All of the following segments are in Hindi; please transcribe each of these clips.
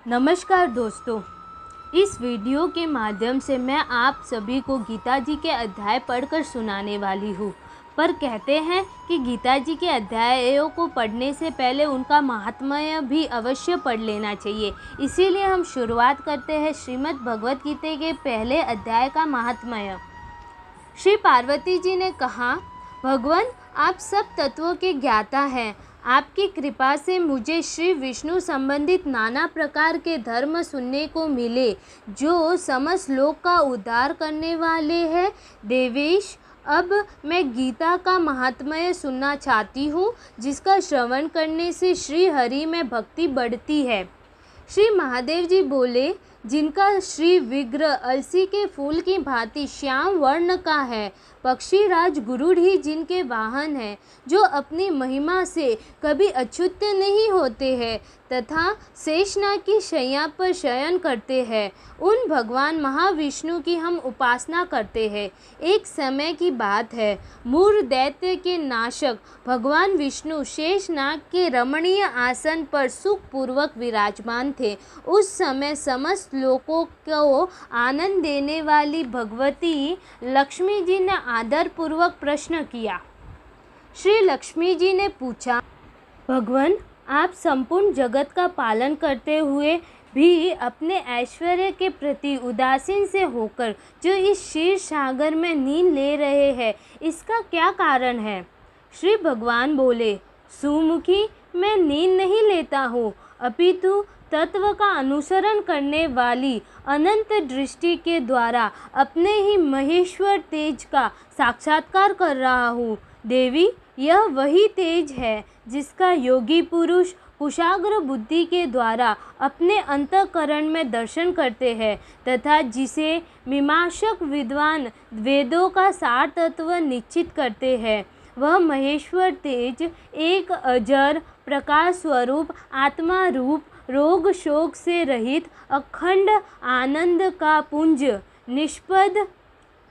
नमस्कार दोस्तों, इस वीडियो के माध्यम से मैं आप सभी को गीता जी के अध्याय पढ़कर सुनाने वाली हूँ। पर कहते हैं कि गीता जी के अध्यायों को पढ़ने से पहले उनका महात्म्य भी अवश्य पढ़ लेना चाहिए। इसीलिए हम शुरुआत करते हैं श्रीमद् भगवत गीता के पहले अध्याय का महात्म्य। श्री पार्वती जी ने कहा, भगवान आप सब तत्वों के ज्ञाता हैं। आपकी कृपा से मुझे श्री विष्णु संबंधित नाना प्रकार के धर्म सुनने को मिले जो समस्त लोक का उद्धार करने वाले हैं। देवेश, अब मैं गीता का महात्म्य सुनना चाहती हूँ, जिसका श्रवण करने से श्री हरि में भक्ति बढ़ती है। श्री महादेव जी बोले, जिनका श्री विग्रह अलसी के फूल की भांति श्याम वर्ण का है, पक्षीराज गुरुड़ ही जिनके वाहन हैं, जो अपनी महिमा से कभी अच्युत नहीं होते हैं तथा शेषनाग की शैया पर शयन करते हैं, उन भगवान महाविष्णु की हम उपासना करते हैं। एक समय की बात है, मूर दैत्य के नाशक भगवान विष्णु शेषनाग के रमणीय आसन पर सुखपूर्वक विराजमान थे। उस समय समस्त लोगों को आनंद देने वाली भगवती लक्ष्मी जी ने आदरपूर्वक प्रश्न किया। श्री लक्ष्मी जी ने पूछा, भगवान आप संपूर्ण जगत का पालन करते हुए भी अपने ऐश्वर्य के प्रति उदासीन से होकर जो इस क्षीर सागर में नींद ले रहे हैं, इसका क्या कारण है? श्री भगवान बोले, सुमुखी, मैं नींद नहीं लेता हूँ, अपितु तत्व का अनुसरण करने वाली अनंत दृष्टि के द्वारा अपने ही महेश्वर तेज का साक्षात्कार कर रहा हूँ। देवी, यह वही तेज है जिसका योगी पुरुष कुशाग्र बुद्धि के द्वारा अपने अंतःकरण में दर्शन करते हैं तथा जिसे मीमांसक विद्वान वेदों का सार तत्व निश्चित करते हैं। वह महेश्वर तेज एक अजर प्रकाश स्वरूप आत्मा रूप रोग शोक से रहित अखंड आनंद का पुंज निष्पद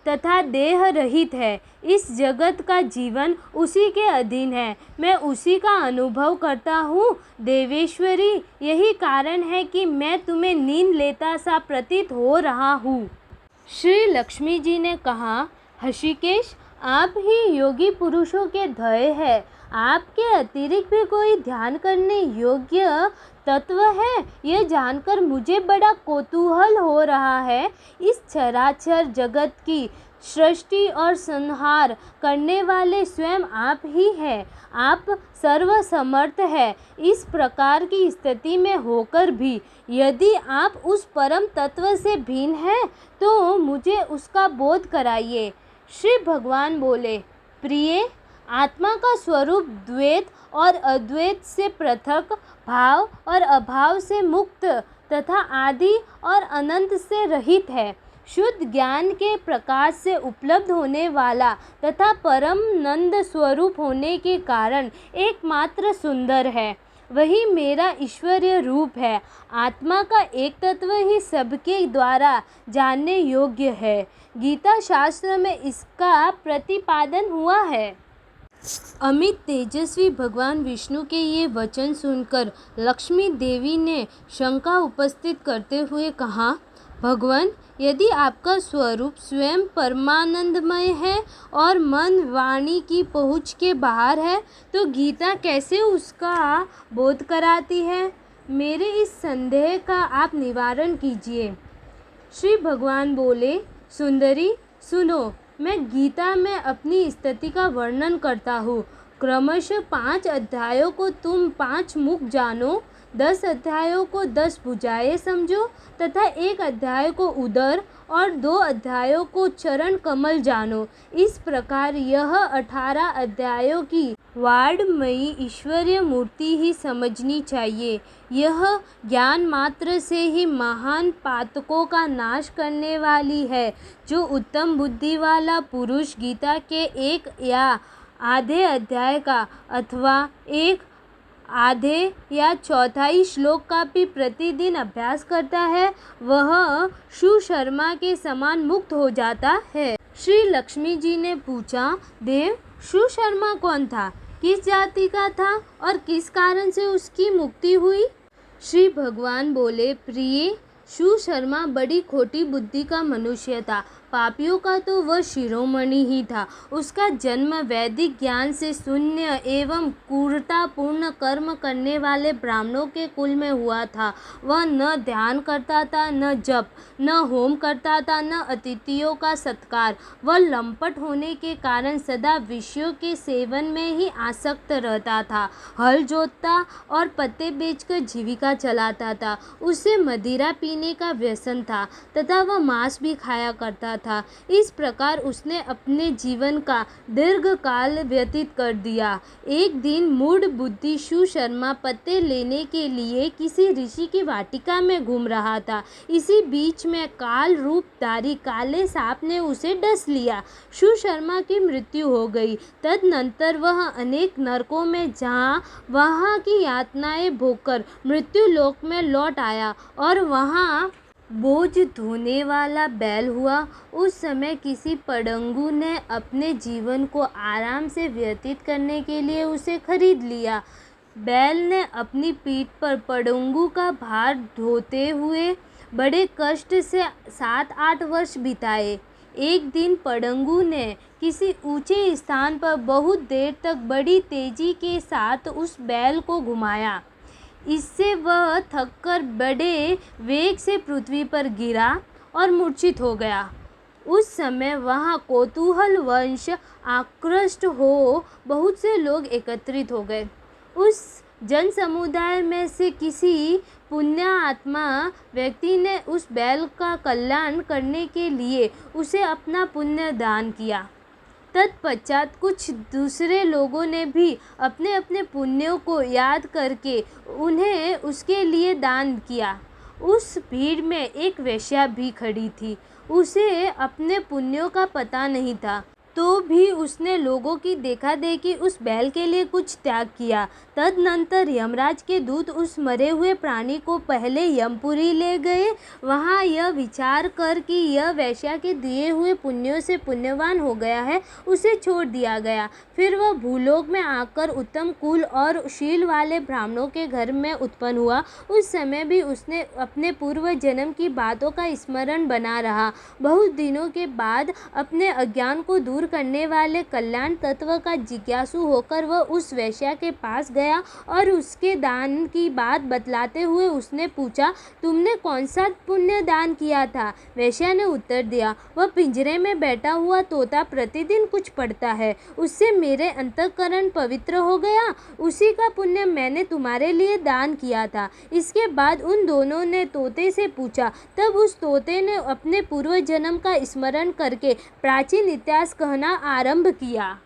तथा देह रहित है। इस जगत का जीवन उसी के अधीन है, मैं उसी का अनुभव करता हूँ। देवेश्वरी, यही कारण है कि मैं तुम्हें नींद लेता सा प्रतीत हो रहा हूँ। श्री लक्ष्मी जी ने कहा, हृषिकेश, आप ही योगी पुरुषों के ध्येय हैं। आपके अतिरिक्त भी कोई ध्यान करने योग्य तत्व है, यह जानकर मुझे बड़ा कौतूहल हो रहा है। इस चराचर जगत की सृष्टि और संहार करने वाले स्वयं आप ही हैं। आप सर्वसमर्थ हैं। इस प्रकार की स्थिति में होकर भी यदि आप उस परम तत्व से भिन्न हैं तो मुझे उसका बोध कराइए। श्री भगवान बोले, प्रिय, आत्मा का स्वरूप द्वैत और अद्वैत से पृथक, भाव और अभाव से मुक्त तथा आदि और अनंत से रहित है। शुद्ध ज्ञान के प्रकाश से उपलब्ध होने वाला तथा परम नंद स्वरूप होने के कारण एकमात्र सुंदर है। वही मेरा ईश्वरीय रूप है। आत्मा का एक तत्व ही सबके द्वारा जानने योग्य है। गीता शास्त्र में इसका प्रतिपादन हुआ है। अमित तेजस्वी भगवान विष्णु के ये वचन सुनकर लक्ष्मी देवी ने शंका उपस्थित करते हुए कहा, भगवान, यदि आपका स्वरूप स्वयं परमानंदमय है और मन वाणी की पहुँच के बाहर है तो गीता कैसे उसका बोध कराती है? मेरे इस संदेह का आप निवारण कीजिए। श्री भगवान बोले, सुंदरी, सुनो, मैं गीता में अपनी स्थिति का वर्णन करता हूँ। क्रमशः 5 अध्यायों को तुम 5 मुख जानो, 10 अध्यायों को 10 भुजाएं समझो तथा 1 अध्याय को उदर और 2 अध्यायों को चरण कमल जानो। इस प्रकार यह 18 अध्यायों की वाड्मयी ईश्वरीय मूर्ति ही समझनी चाहिए। यह ज्ञान मात्र से ही महान पातकों का नाश करने वाली है। जो उत्तम बुद्धि वाला पुरुष गीता के 1 या आधे अध्याय का अथवा 1 आधे या चौथाई श्लोक का भी प्रतिदिन अभ्यास करता है, वह सुशर्मा के समान मुक्त हो जाता है। श्री लक्ष्मी जी ने पूछा, देव, सुशर्मा कौन था? किस जाति का था और किस कारण से उसकी मुक्ति हुई? श्री भगवान बोले, प्रिय शु शर्मा बड़ी खोटी बुद्धि का मनुष्य था। पापियों का तो वह शिरोमणि ही था। उसका जन्म वैदिक ज्ञान से शून्य एवं क्रूरतापूर्ण कर्म करने वाले ब्राह्मणों के कुल में हुआ था। वह न ध्यान करता था, न जप, न होम करता था, न अतिथियों का सत्कार। वह लंपट होने के कारण सदा विषयों के सेवन में ही आसक्त रहता था। हल जोतता और पत्ते बेचकर जीविका चलाता था। उसे मदिरा पीने का व्यसन था तथा वह मांस भी खाया करता था। इस प्रकार उसने अपने जीवन का दीर्घ काल व्यतीत कर दिया। एक दिन मूढ़ बुद्धि शु शर्मा पत्ते लेने के लिए किसी ऋषि की वाटिका में घूम रहा था। इसी बीच में काल रूपधारी काले सांप ने उसे डस लिया। शु शर्मा की मृत्यु हो गई। तदनंतर वह अनेक नरकों में वहाँ की यातनाएं भोगकर मृत्यु लोक में लौट आया और वहाँ बोझ ढोने वाला बैल हुआ। उस समय किसी पडंगू ने अपने जीवन को आराम से व्यतीत करने के लिए उसे खरीद लिया। बैल ने अपनी पीठ पर पडंगू का भार ढोते हुए बड़े कष्ट से 7-8 वर्ष बिताए। एक दिन पडंगू ने किसी ऊंचे स्थान पर बहुत देर तक बड़ी तेजी के साथ उस बैल को घुमाया। इससे वह थककर बड़े वेग से पृथ्वी पर गिरा और मूर्छित हो गया। उस समय वहाँ कौतूहलवश आकृष्ट हो बहुत से लोग एकत्रित हो गए। उस जन समुदाय में से किसी पुण्य आत्मा व्यक्ति ने उस बैल का कल्याण करने के लिए उसे अपना पुण्य दान किया। तत्पश्चात कुछ दूसरे लोगों ने भी अपने अपने पुण्यों को याद करके उन्हें उसके लिए दान किया। उस भीड़ में एक वेश्या भी खड़ी थी। उसे अपने पुण्यों का पता नहीं था, तो भी उसने लोगों की देखा देखी उस बैल के लिए कुछ त्याग किया। तदनंतर यमराज के दूत उस मरे हुए प्राणी को पहले यमपुरी ले गए। वहाँ यह विचार कर कि यह वैश्या के दिए हुए पुण्यों से पुण्यवान हो गया है, उसे छोड़ दिया गया। फिर वह भूलोक में आकर उत्तम कुल और शील वाले ब्राह्मणों के घर में उत्पन्न हुआ। उस समय भी उसने अपने पूर्व जन्म की बातों का स्मरण बना रहा। बहुत दिनों के बाद अपने अज्ञान को दूर करने वाले कल्याण तत्व का जिज्ञासु होकर वह उस वैश्या के पास गया और उसके दान की बात बतलाते हुए उसने पूछा, तुमने कौन सा पुण्य दान किया था? वैश्या ने उत्तर दिया, वह पिंजरे में बैठा हुआ तोता प्रतिदिन कुछ पढ़ता है, उससे मेरे अंतःकरण पवित्र हो गया। उसी का पुण्य मैंने तुम्हारे लिए दान किया था। इसके बाद उन दोनों ने तोते से पूछा। तब उस तोते ने अपने पूर्व जन्म का स्मरण करके प्राचीन इतिहास कहना आरंभ किया।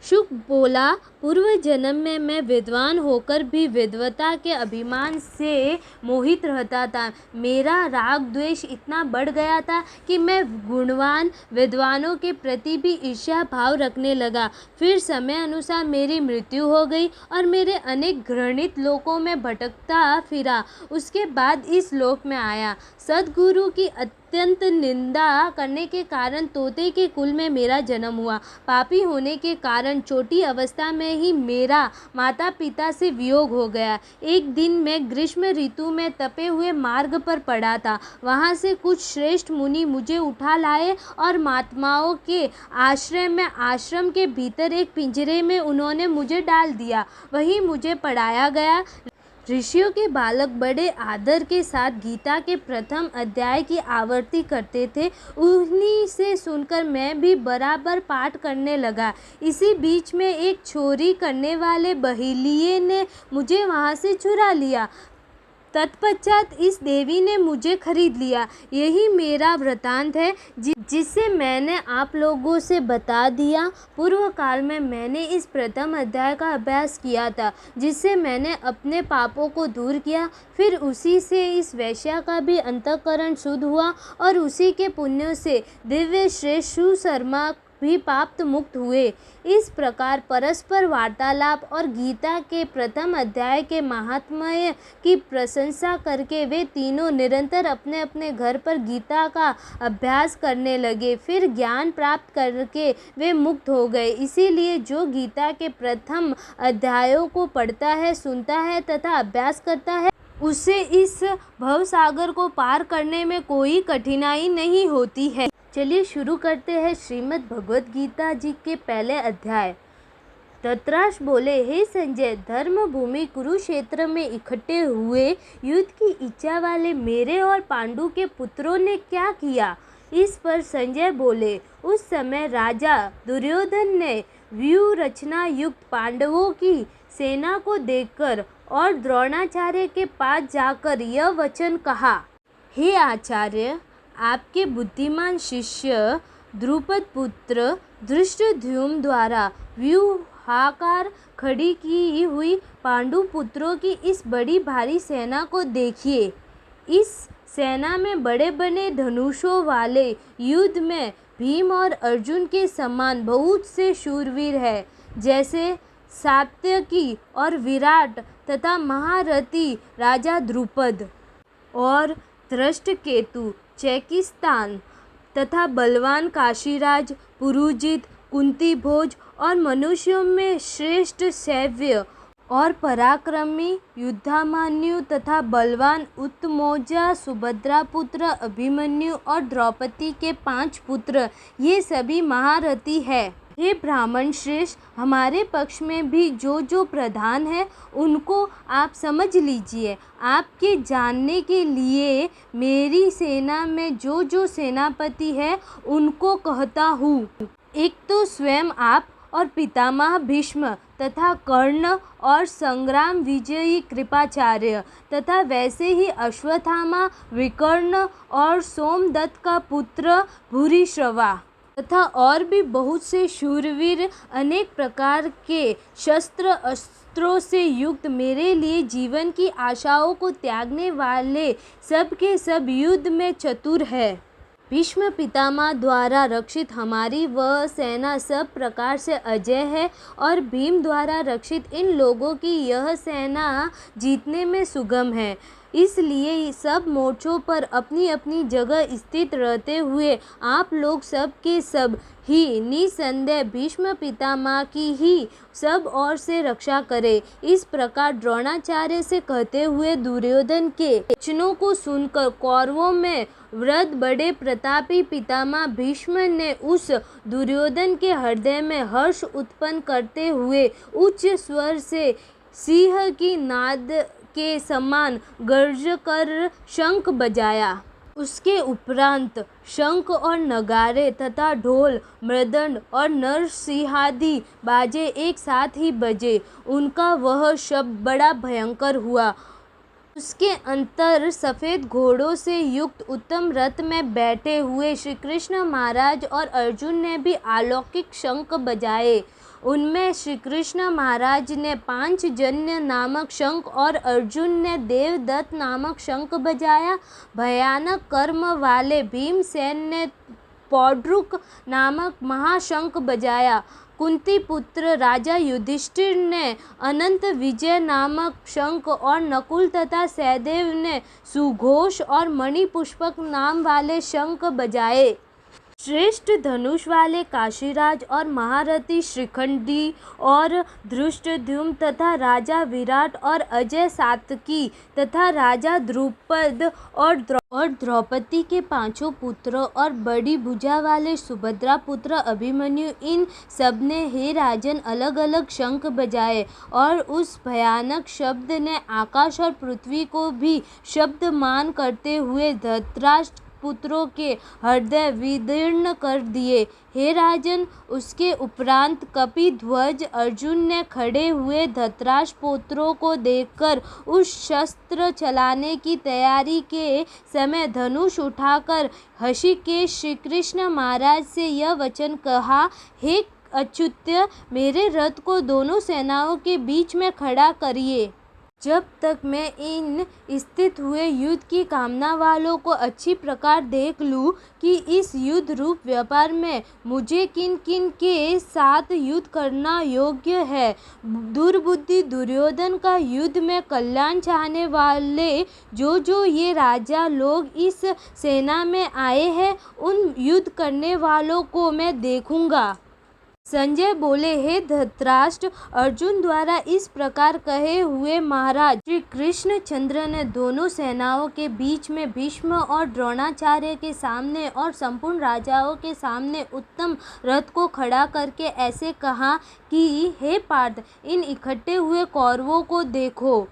शुक बोला, पूर्व जन्म में मैं विद्वान होकर भी विद्वता के अभिमान से मोहित रहता था। मेरा राग द्वेष इतना बढ़ गया था कि मैं गुणवान विद्वानों के प्रति भी ईर्ष्या भाव रखने लगा। फिर समय अनुसार मेरी मृत्यु हो गई और मेरे अनेक घृणित लोकों में भटकता फिरा। उसके बाद इस लोक में आया। सद्गुरु की अत्यंत निंदा करने के कारण तोते के कुल में मेरा जन्म हुआ। पापी होने के कारण छोटी अवस्था में ही मेरा माता पिता से वियोग हो गया। एक दिन मैं ग्रीष्म ऋतु में तपे हुए मार्ग पर पड़ा था। वहाँ से कुछ श्रेष्ठ मुनि मुझे उठा लाए और महात्माओं के आश्रय में आश्रम के भीतर एक पिंजरे में उन्होंने मुझे डाल दिया। वहीं मुझे पढ़ाया गया। ऋषियों के बालक बड़े आदर के साथ गीता के प्रथम अध्याय की आवृत्ति करते थे। उन्हीं से सुनकर मैं भी बराबर पाठ करने लगा। इसी बीच में एक चोरी करने वाले बहेलिये ने मुझे वहाँ से चुरा लिया। तत्पश्चात इस देवी ने मुझे खरीद लिया। यही मेरा वृतांत है जिसे मैंने आप लोगों से बता दिया। पूर्व काल में मैंने इस प्रथम अध्याय का अभ्यास किया था, जिससे मैंने अपने पापों को दूर किया। फिर उसी से इस वैश्या का भी अंतःकरण शुद्ध हुआ और उसी के पुण्यों से दिव्य श्रेष्ठ शु शर्मा भी पाप मुक्त हुए। इस प्रकार परस्पर वार्तालाप और गीता के प्रथम अध्याय के महात्म्य की प्रशंसा करके वे तीनों निरंतर अपने अपने घर पर गीता का अभ्यास करने लगे। फिर ज्ञान प्राप्त करके वे मुक्त हो गए। इसीलिए जो गीता के प्रथम अध्यायों को पढ़ता है, सुनता है तथा अभ्यास करता है, उसे इस भवसागर को पार करने में कोई कठिनाई नहीं होती है। चलिए शुरू करते हैं श्रीमद् भगवद गीता जी के पहले अध्याय। धृतराष्ट्र बोले, हे संजय, धर्म भूमि कुरुक्षेत्र में इकट्ठे हुए युद्ध की इच्छा वाले मेरे और पांडु के पुत्रों ने क्या किया? इस पर संजय बोले, उस समय राजा दुर्योधन ने व्यूह रचना युक्त पांडवों की सेना को देखकर और द्रोणाचार्य के पास जाकर यह वचन कहा, हे आचार्य, आपके बुद्धिमान शिष्य द्रुपद पुत्र धृष्टद्युम्न द्वारा व्यूहाकार खड़ी की हुई पांडु पुत्रों की इस बड़ी भारी सेना को देखिए। इस सेना में बड़े बड़े धनुषों वाले युद्ध में भीम और अर्जुन के समान बहुत से शूरवीर हैं, जैसे सात्यकी और विराट तथा महारथी राजा द्रुपद और धृष्टकेतु, चेकिस्तान तथा बलवान काशीराज, पुरुजित, कुंती भोज और मनुष्यों में श्रेष्ठ शैव्य और पराक्रमी युद्धामान्यु तथा बलवान उत्तमौजा, सुभद्रा पुत्र अभिमन्यु और द्रौपदी के 5 पुत्र, ये सभी महारथी है। हे ब्राह्मण श्रेष्ठ, हमारे पक्ष में भी जो जो प्रधान है उनको आप समझ लीजिए। आपके जानने के लिए मेरी सेना में जो जो सेनापति है उनको कहता हूँ। एक तो स्वयं आप और पितामह भीष्म तथा कर्ण और संग्राम विजयी कृपाचार्य तथा वैसे ही अश्वत्थामा, विकर्ण और सोमदत्त का पुत्र भूरिश्रवा तथा और भी बहुत से शूरवीर, अनेक प्रकार के शस्त्र अस्त्रों से युक्त, मेरे लिए जीवन की आशाओं को त्यागने वाले सब के सब युद्ध में चतुर है। भीष्म पितामह द्वारा रक्षित हमारी वह सेना सब प्रकार से अजय है और भीम द्वारा रक्षित इन लोगों की यह सेना जीतने में सुगम है। इसलिए सब मोर्चों पर अपनी अपनी जगह स्थित रहते हुए आप लोग सब के सब ही निसंदेह भीष्म पितामह की ही सब ओर से रक्षा करें। इस प्रकार द्रोणाचार्य से कहते हुए दुर्योधन के वचनों को सुनकर कौरवों में वृद्ध बड़े प्रतापी पितामह भीष्म ने उस दुर्योधन के हृदय में हर्ष उत्पन्न करते हुए उच्च स्वर से सिंह की नाद के समान गर्ज कर शंख बजाया। उसके उपरांत शंख और नगारे तथा ढोल, मृदंड और नरसिंहादि बाजे एक साथ ही बजे। उनका वह शब्द बड़ा भयंकर हुआ। उसके अंतर सफ़ेद घोड़ों से युक्त उत्तम रथ में बैठे हुए श्री कृष्ण महाराज और अर्जुन ने भी अलौकिक शंख बजाए। उनमें श्री कृष्ण महाराज ने पांचजन्य नामक शंख और अर्जुन ने देवदत्त नामक शंख बजाया। भयानक कर्म वाले भीमसेन ने पौड्रुक नामक महाशंख बजाया। कुंती पुत्र राजा युधिष्ठिर ने अनंत विजय नामक शंख और नकुल तथा सहदेव ने सुघोष और मणिपुष्पक नाम वाले शंख बजाए। श्रेष्ठ धनुष वाले काशीराज और महारथी शिखंडी और धृष्टद्युम्न तथा राजा विराट और अजय सात्यकी तथा राजा द्रुपद और द्रौपदी के 5 पुत्र और बड़ी भुजा वाले सुभद्रा पुत्र अभिमन्यु, इन सब ने हे राजन अलग अलग शंख बजाए और उस भयानक शब्द ने आकाश और पृथ्वी को भी शब्दमान करते हुए धृतराष्ट्र पुत्रों के हृदय विदीर्ण कर दिए। हे राजन, उसके उपरांत कपिध्वज अर्जुन ने खड़े हुए धृतराष्ट्र पुत्रों को देखकर उस शस्त्र चलाने की तैयारी के समय धनुष उठाकर ऋषिकेश श्री कृष्ण महाराज से यह वचन कहा, हे अच्युत्य, मेरे रथ को दोनों सेनाओं के बीच में खड़ा करिए। जब तक मैं इन स्थित हुए युद्ध की कामना वालों को अच्छी प्रकार देख लूँ कि इस युद्ध रूप व्यापार में मुझे किन किन के साथ युद्ध करना योग्य है। दुर्बुद्धि दुर्योधन का युद्ध में कल्याण चाहने वाले जो ये राजा लोग इस सेना में आए हैं, उन युद्ध करने वालों को मैं देखूंगा। संजय बोले, हे धृतराष्ट्र, अर्जुन द्वारा इस प्रकार कहे हुए महाराज श्री कृष्णचंद्र ने दोनों सेनाओं के बीच में भीष्म और द्रोणाचार्य के सामने और संपूर्ण राजाओं के सामने उत्तम रथ को खड़ा करके ऐसे कहा कि हे पार्थ, इन इकट्ठे हुए कौरवों को देखो।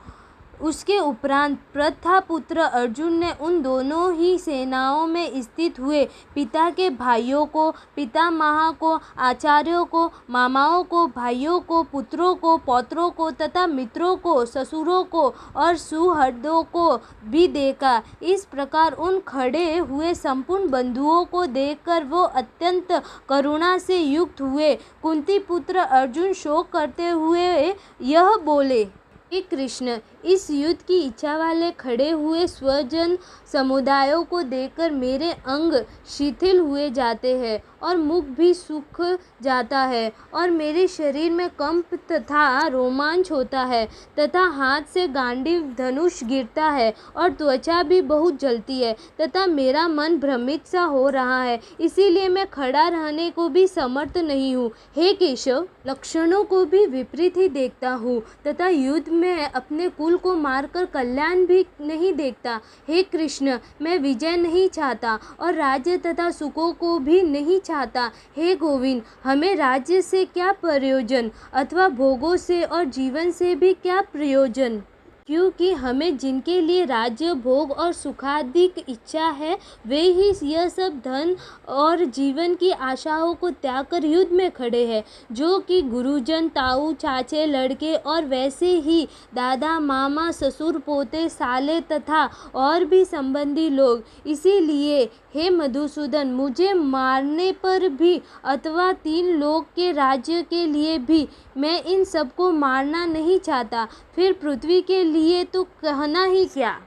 उसके उपरांत प्रथापुत्र अर्जुन ने उन दोनों ही सेनाओं में स्थित हुए पिता के भाइयों को, पितामह को, आचार्यों को, मामाओं को, भाइयों को, पुत्रों को, पौत्रों को तथा मित्रों को, ससुरों को और सुहृदों को भी देखा। इस प्रकार उन खड़े हुए संपूर्ण बंधुओं को देखकर वो अत्यंत करुणा से युक्त हुए। कुंती पुत्र अर्जुन शोक करते हुए यह बोले, हे कृष्ण, इस युद्ध की इच्छा वाले खड़े हुए स्वजन समुदायों को देखकर मेरे अंग शिथिल हुए जाते हैं और मुख भी सूख जाता है और मेरे शरीर में कंप तथा रोमांच होता है तथा हाथ से गांडीव धनुष गिरता है और त्वचा भी बहुत जलती है तथा मेरा मन भ्रमित सा हो रहा है, इसीलिए मैं खड़ा रहने को भी समर्थ नहीं हूँ। हे केशव, लक्षणों को भी विपरीत ही देखता हूँ तथा युद्ध में अपने कुल को मारकर कल्याण भी नहीं देखता। हे कृष्ण, मैं विजय नहीं चाहता और राज्य तथा सुखों को भी नहीं चाहता। हे गोविंद, हमें राज्य से क्या प्रयोजन अथवा भोगों से और जीवन से भी क्या प्रयोजन, क्योंकि हमें जिनके लिए राज्य भोग और सुखाधिक इच्छा है वे ही यह सब धन और जीवन की आशाओं को त्याग कर युद्ध में खड़े हैं, जो कि गुरुजन, ताऊ, चाचे, लड़के और वैसे ही दादा, मामा, ससुर, पोते, साले तथा और भी संबंधी लोग। इसीलिए हे मधुसूदन, मुझे मारने पर भी अथवा 3 लोक के राज्य के लिए भी मैं इन सबको मारना नहीं चाहता, फिर पृथ्वी के लिए तो कहना ही क्या।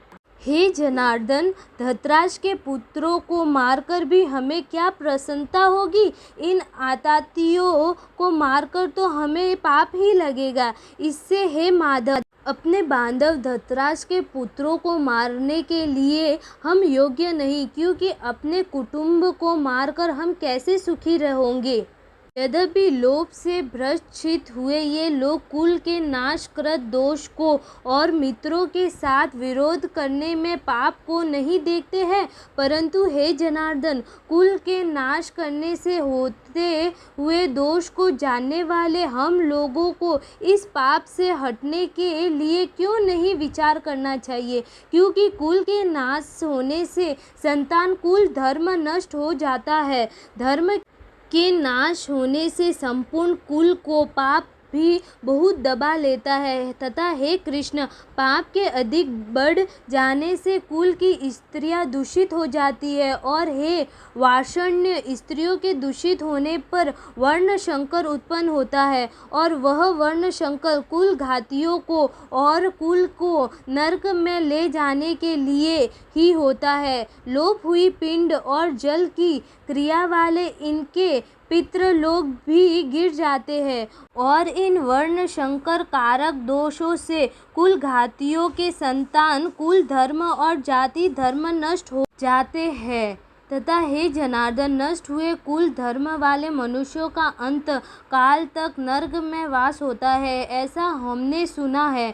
हे जनार्दन, धृतराष्ट्र के पुत्रों को मारकर भी हमें क्या प्रसन्नता होगी? इन आतताइयों को मारकर तो हमें पाप ही लगेगा। इससे हे माधव, अपने बांधव धृतराष्ट्र के पुत्रों को मारने के लिए हम योग्य नहीं, क्योंकि अपने कुटुंब को मारकर हम कैसे सुखी रहेंगे। यद्यपि लोभ से भ्रष्ट हुए ये लोग कुल के नाशकृत दोष को और मित्रों के साथ विरोध करने में पाप को नहीं देखते हैं, परंतु हे जनार्दन, कुल के नाश करने से होते हुए दोष को जानने वाले हम लोगों को इस पाप से हटने के लिए क्यों नहीं विचार करना चाहिए, क्योंकि कुल के नाश होने से संतान कुल धर्म नष्ट हो जाता है। धर्म के नाश होने से संपूर्ण कुल को पाप भी बहुत दबा लेता है तथा हे कृष्ण, पाप के अधिक बढ़ जाने से कुल की स्त्रियां दूषित हो जाती है और हे वार्ष्ण्य, स्त्रियों के दूषित होने पर वर्ण संकर उत्पन्न होता है और वह वर्ण संकर कुल घातियों को और कुल को नरक में ले जाने के लिए ही होता है। लोप हुई पिंड और जल की क्रिया वाले इनके पितृलोक भी गिर जाते हैं और इन वर्ण संकर कारक दोषों से कुल घातियों के संतान कुल धर्म और जाति धर्म नष्ट हो जाते हैं तथा हे जनार्दन, नष्ट हुए कुल धर्म वाले मनुष्यों का अंत काल तक नरक में वास होता है, ऐसा हमने सुना है।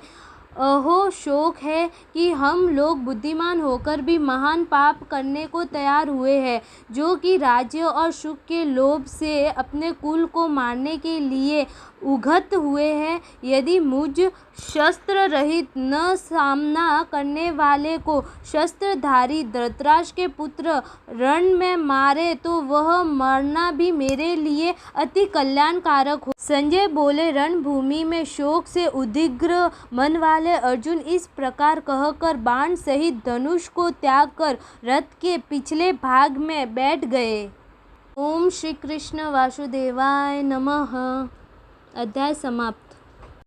अहो, शोक है कि हम लोग बुद्धिमान होकर भी महान पाप करने को तैयार हुए हैं, जो कि राज्य और सुख के लोभ से अपने कुल को मारने के लिए उद्यत हुए हैं। यदि मुझ शस्त्र रहित न सामना करने वाले को शस्त्रधारी धृतराष्ट्र के पुत्र रण में मारे तो वह मरना भी मेरे लिए अति कल्याणकारक हो। संजय बोले, रणभूमि में शोक से उद्विग्न मन वाले अर्जुन इस प्रकार कहकर बाण सहित धनुष को त्याग कर रथ के पिछले भाग में बैठ गए। ओम श्री कृष्ण वासुदेवाय नमः। अध्याय समाप्त।